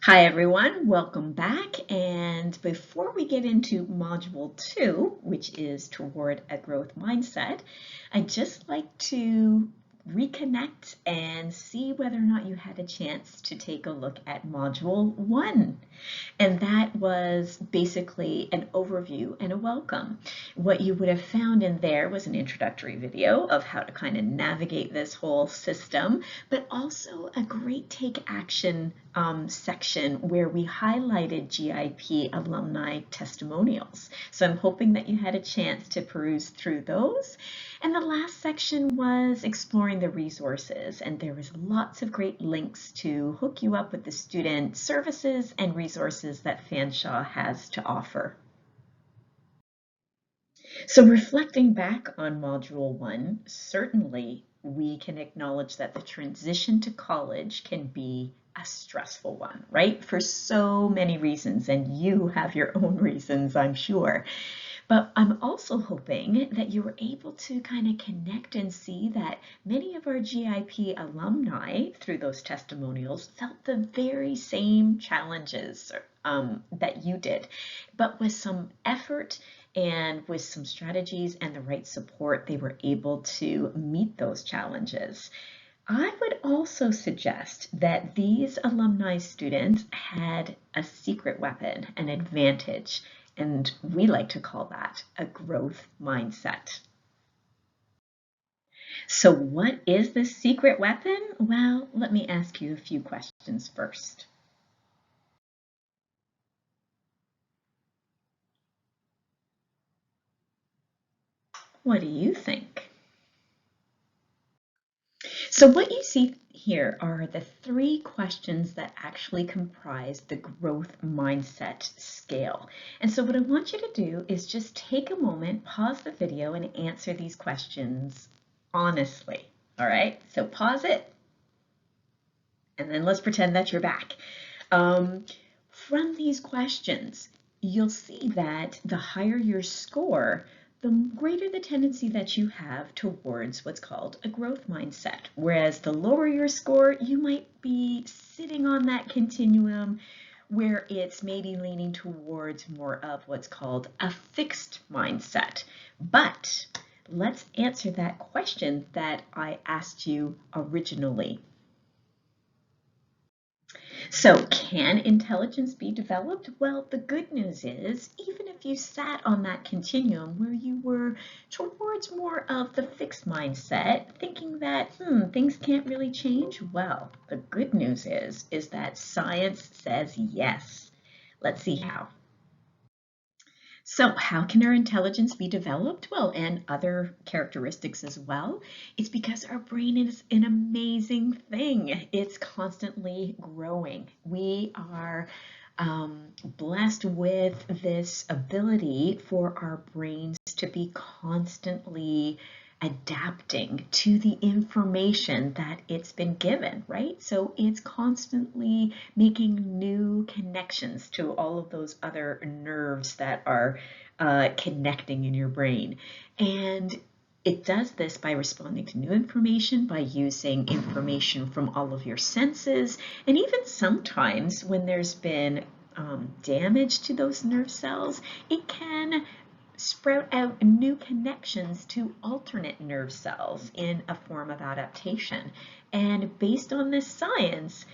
Hi everyone, welcome back. And before we get into Module 2, which is Toward a Growth Mindset, I'd just like to reconnect and see whether or not you had a chance to take a look at Module 1. And that was basically an overview and a welcome. What you would have found in there was an introductory video of how to kind of navigate this whole system, but also a great take action section where we highlighted GIP alumni testimonials. So I'm hoping that you had a chance to peruse through those. And the last section was exploring the resources, and there was lots of great links to hook you up with the student services and resources that Fanshawe has to offer. So reflecting back on Module 1, certainly we can acknowledge that the transition to college can be a stressful one, right? For so many reasons, and you have your own reasons, I'm sure. But I'm also hoping that you were able to kind of connect and see that many of our GIP alumni, through those testimonials, felt the very same challenges that you did, but with some effort and with some strategies and the right support, they were able to meet those challenges. I would also suggest that these alumni students had a secret weapon, an advantage, and we like to call that a growth mindset. So what is this secret weapon? Well, let me ask you a few questions first. What do you think? So what you see here are the 3 questions that actually comprise the growth mindset scale. And so what I want you to do is just take a moment, pause the video, and answer these questions honestly. All right, so pause it, and then let's pretend that you're back. From these questions, you'll see that the higher your score, the greater the tendency that you have towards what's called a growth mindset. Whereas the lower your score, you might be sitting on that continuum where it's maybe leaning towards more of what's called a fixed mindset. But let's answer that question that I asked you originally. So can intelligence be developed? Well, the good news is, even if you sat on that continuum where you were towards more of the fixed mindset, thinking that, things can't really change, well, the good news is that science says yes. Let's see how. So how can our intelligence be developed? Well, and other characteristics as well. It's because our brain is an amazing thing. It's constantly growing. We are blessed with this ability for our brains to be constantly adapting to the information that it's been given, right? So it's constantly making new connections to all of those other nerves that are connecting in your brain. And it does this by responding to new information, by using information from all of your senses, and even sometimes when there's been damage to those nerve cells, it can sprout out new connections to alternate nerve cells in a form of adaptation. And based on this science,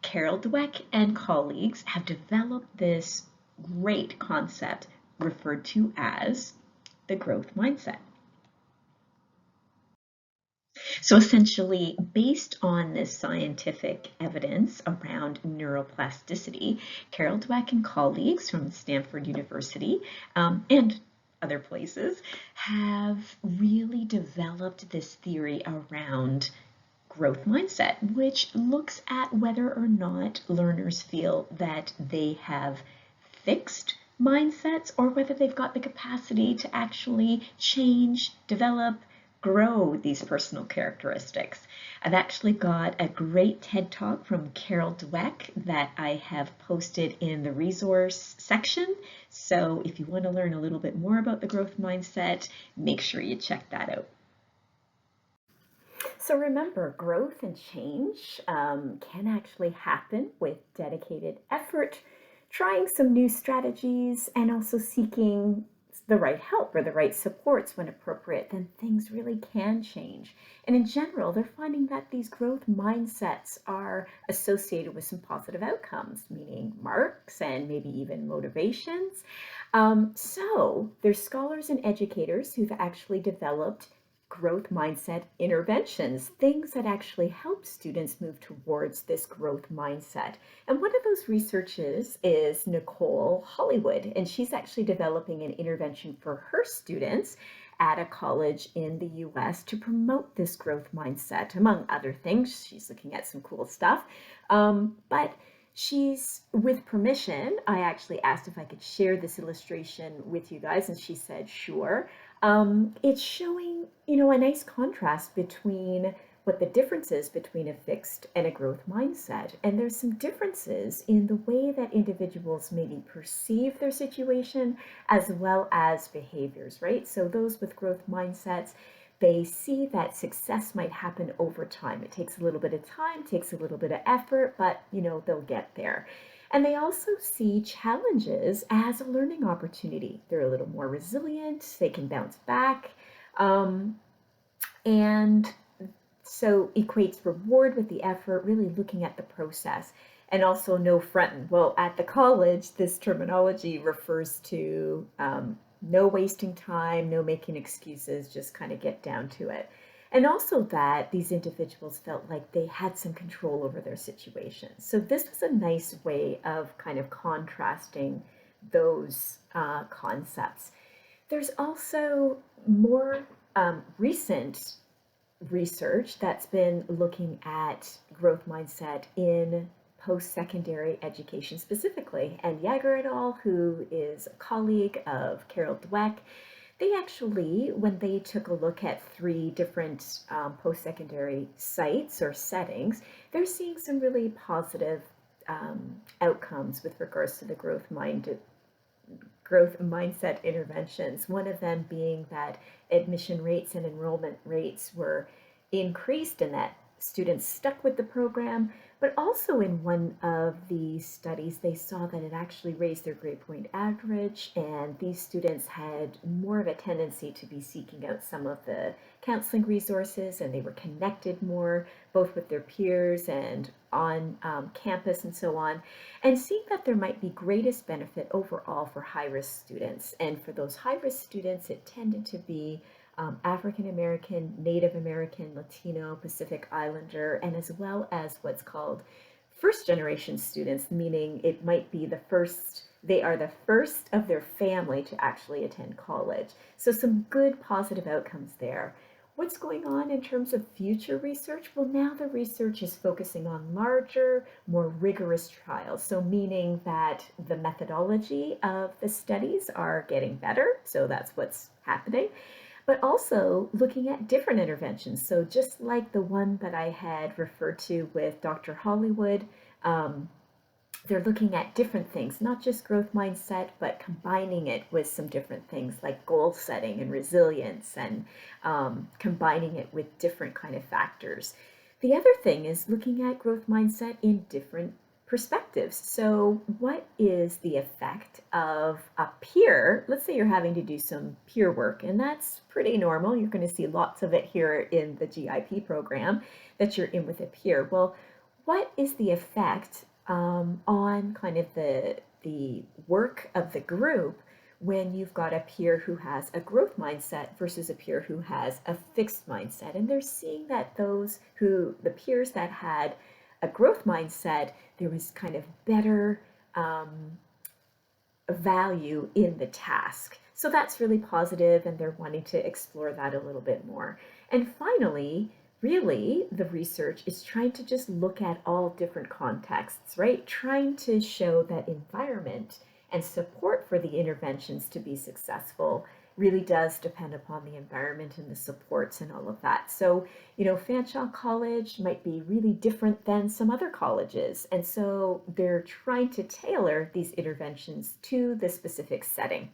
Carol Dweck and colleagues have developed this great concept referred to as the growth mindset. So essentially, based on this scientific evidence around neuroplasticity, Carol Dweck and colleagues from Stanford University and other places have really developed this theory around growth mindset, which looks at whether or not learners feel that they have fixed mindsets or whether they've got the capacity to actually change, develop, grow these personal characteristics. I've actually got a great TED Talk from Carol Dweck that I have posted in the resource section. So if you want to learn a little bit more about the growth mindset, make sure you check that out. So remember, growth and change can actually happen with dedicated effort, trying some new strategies, and also seeking the right help or the right supports when appropriate. Then things really can change. And in general, they're finding that these growth mindsets are associated with some positive outcomes, meaning marks and maybe even motivations. So there's scholars and educators who've actually developed growth mindset interventions, things that actually help students move towards this growth mindset. And one of those researchers is Nicole Hollywood, and she's actually developing an intervention for her students at a college in the US to promote this growth mindset, among other things. She's looking at some cool stuff. But she's, with permission, I actually asked if I could share this illustration with you guys, and she said, sure. It's showing, a nice contrast between what the difference is between a fixed and a growth mindset. And there's some differences in the way that individuals maybe perceive their situation as well as behaviors, right? So those with growth mindsets, they see that success might happen over time. It takes a little bit of time, takes a little bit of effort, but they'll get there. And they also see challenges as a learning opportunity. They're a little more resilient, they can bounce back, and so equates reward with the effort, really looking at the process. And also no frontin'. Well, at the college, this terminology refers to no wasting time, no making excuses, just kind of get down to it. And also that these individuals felt like they had some control over their situation. So this was a nice way of kind of contrasting those concepts. There's also more recent research that's been looking at growth mindset in post-secondary education specifically. And Jaeger et al., who is a colleague of Carol Dweck, they actually, when they took a look at 3 different post-secondary sites or settings, they're seeing some really positive outcomes with regards to the growth mindset interventions. One of them being that admission rates and enrollment rates were increased and that students stuck with the program, but also in one of the studies, they saw that it actually raised their grade point average, and these students had more of a tendency to be seeking out some of the counseling resources, and they were connected more, both with their peers and on campus and so on, and seeing that there might be greatest benefit overall for high-risk students. And for those high-risk students, it tended to be African American, Native American, Latino, Pacific Islander, and as well as what's called first generation students, meaning it might be they are the first of their family to actually attend college. So some good positive outcomes there. What's going on in terms of future research? Well, now the research is focusing on larger, more rigorous trials. So meaning that the methodology of the studies are getting better. So that's what's happening. But also looking at different interventions. So just like the one that I had referred to with Dr. Hollywood, they're looking at different things, not just growth mindset, but combining it with some different things like goal setting and resilience, and combining it with different kind of factors. The other thing is looking at growth mindset in different perspectives. So what is the effect of a peer? Let's say you're having to do some peer work, and that's pretty normal. You're going to see lots of it here in the GIP program, that you're in with a peer. Well, what is the effect on kind of the work of the group when you've got a peer who has a growth mindset versus a peer who has a fixed mindset? And they're seeing that the peers that had a growth mindset, there was kind of better value in the task. So that's really positive, and they're wanting to explore that a little bit more. And finally, really, the research is trying to just look at all different contexts, right? Trying to show that environment and support for the interventions to be successful really does depend upon the environment and the supports and all of that. So, Fanshawe College might be really different than some other colleges. And so they're trying to tailor these interventions to the specific setting.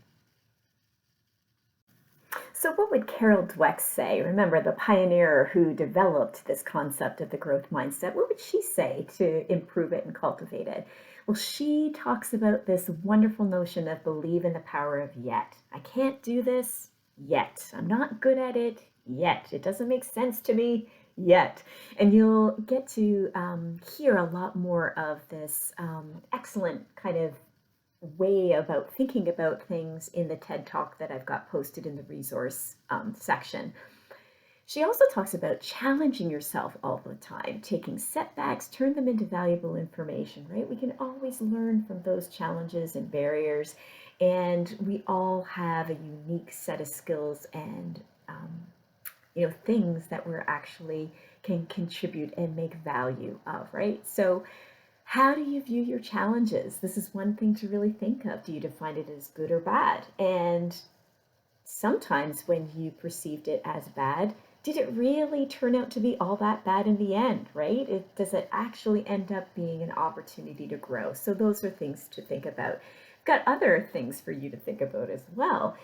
So what would Carol Dweck say? Remember, the pioneer who developed this concept of the growth mindset. What would she say to improve it and cultivate it? Well, she talks about this wonderful notion of believe in the power of yet. I can't do this yet. I'm not good at it yet. It doesn't make sense to me yet. And you'll get to hear a lot more of this excellent kind of way about thinking about things in the TED Talk that I've got posted in the resource section. She also talks about challenging yourself all the time, taking setbacks, turn them into valuable information, right? We can always learn from those challenges and barriers, and we all have a unique set of skills and things that we're actually can contribute and make value of, right? So how do you view your challenges? This is one thing to really think of. Do you define it as good or bad? And sometimes when you perceived it as bad, did it really turn out to be all that bad in the end, right? Does it actually end up being an opportunity to grow? So those are things to think about. I've got other things for you to think about as well.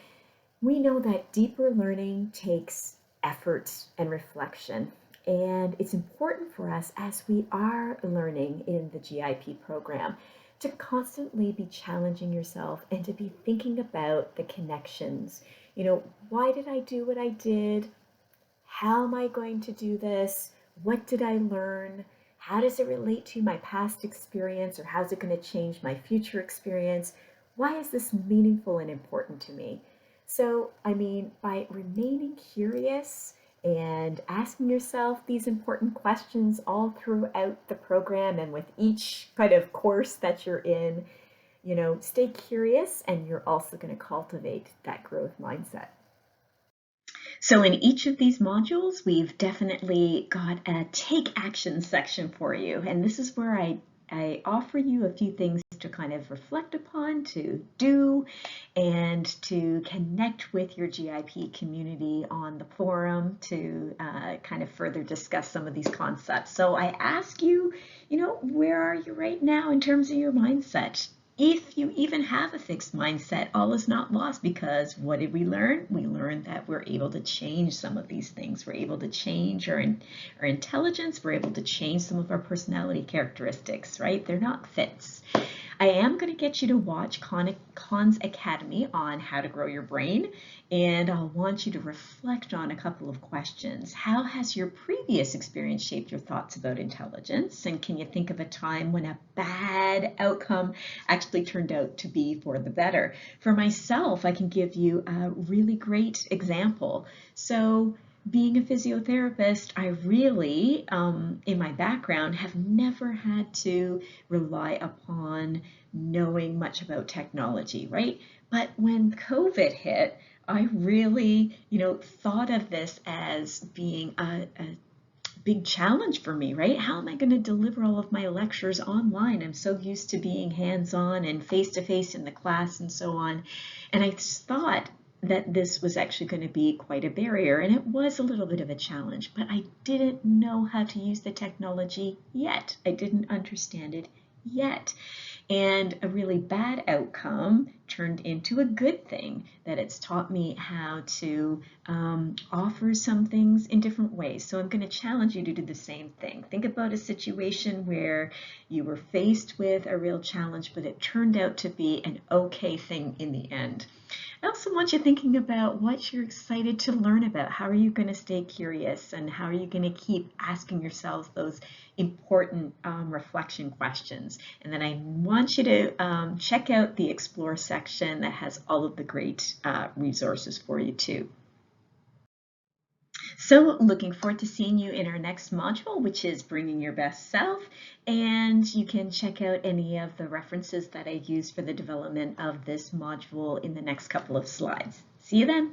We know that deeper learning takes effort and reflection. And it's important for us as we are learning in the GIP program to constantly be challenging yourself and to be thinking about the connections. Why did I do what I did? How am I going to do this? What did I learn? How does it relate to my past experience, or how's it going to change my future experience? Why is this meaningful and important to me? So, by remaining curious and asking yourself these important questions all throughout the program and with each kind of course that you're in, stay curious, and you're also going to cultivate that growth mindset. So in each of these modules, we've definitely got a take action section for you. And this is where I offer you a few things to kind of reflect upon, to do, and to connect with your GIP community on the forum to kind of further discuss some of these concepts. So I ask you, where are you right now in terms of your mindset? If you even have a fixed mindset, all is not lost, because what did we learn? We learned that we're able to change some of these things. We're able to change our intelligence. We're able to change some of our personality characteristics, right? They're not fixed. I am going to get you to watch Khan's Academy on how to grow your brain, and I'll want you to reflect on a couple of questions. How has your previous experience shaped your thoughts about intelligence? And can you think of a time when a bad outcome actually turned out to be for the better? For myself, I can give you a really great example. So, being a physiotherapist, I really, in my background, have never had to rely upon knowing much about technology, right? But when COVID hit, I really, thought of this as being a big challenge for me, right? How am I going to deliver all of my lectures online? I'm so used to being hands-on and face-to-face in the class and so on. And I thought that this was actually going to be quite a barrier, and it was a little bit of a challenge, but I didn't know how to use the technology yet. I didn't understand it yet. And a really bad outcome turned into a good thing, that it's taught me how to offer some things in different ways. So I'm going to challenge you to do the same thing. Think about a situation where you were faced with a real challenge, but it turned out to be an okay thing in the end. I also want you thinking about what you're excited to learn about. How are you going to stay curious, and how are you going to keep asking yourselves those important reflection questions? And then I want you to check out the Explore section that has all of the great resources for you too. So looking forward to seeing you in our next module, which is Bringing Your Best Self. And you can check out any of the references that I used for the development of this module in the next couple of slides. See you then.